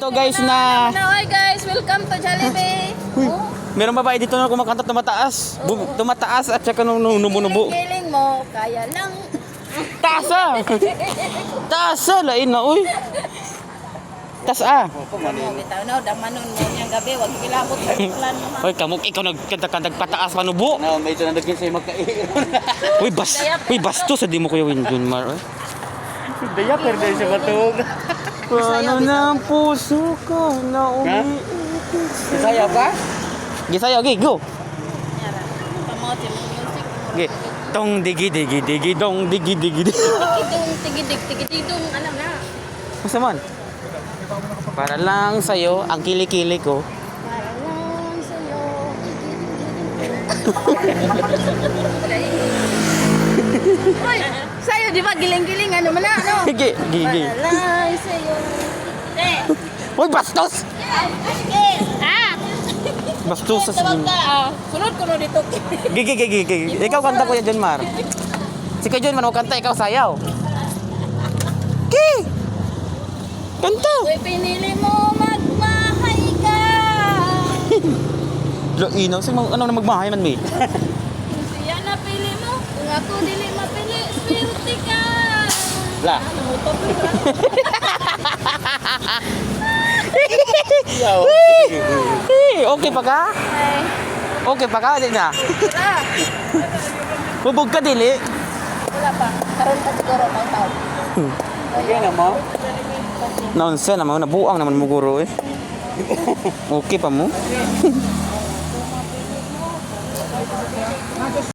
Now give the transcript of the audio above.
Ito guys na Hi guys, welcome to Jollibee. meron babae dito na kumakanta tumataas. Tumataas at saka nung nubo-nubo. Giling mo, kaya lang. Taasa! Taasa! Lain na, uy! Tas ah! Bitaw na, damanon mo niyang gabi, wag kilabot sa plan mo. Uy, kamuk, ikaw nagkanta pataas pa nubo. Na, may ito na naging sa'yo magkailan. Uy, basto sa di mo kuya Winjun Mar. Daya, pero dahil sa batog. Paano ng puso ko na umiitis? Masaya ba? Gisaya, okay, go! Pamot yung music. Okay. Tong digi digi digi dong digi digi digi. Tigidong, alam na. Masa man? Para lang sa'yo, ang kilikili ko. Para lang sa'yo. Uy, sa'yo, di ba? Giling-giling, ano man na, ano? Gigi, gigi. Para lang sa'yo. Uy, bastos! Bastos sa sige. Sunod ko dito. Gigi, gigi, gigi. Ikaw kanta Kuya John Mar. Si Kuya John Mar mo kanta, ikaw sayaw. Ki! Kanta! Uy, pinili mo magmahay ka. Lo inaw, si ano na magmahay man may. Siya napili mo. Kung ako dili mapili, swerte ka. La. Yaw. Okay pa ka? Ay, Okay pa ka? Di na. tira. Bubog ka dili. Wala pa. Karoon pa siguro ng taon. Okay na mo? Nonsense naman, nabuang naman mo guro eh. Okay pa mo?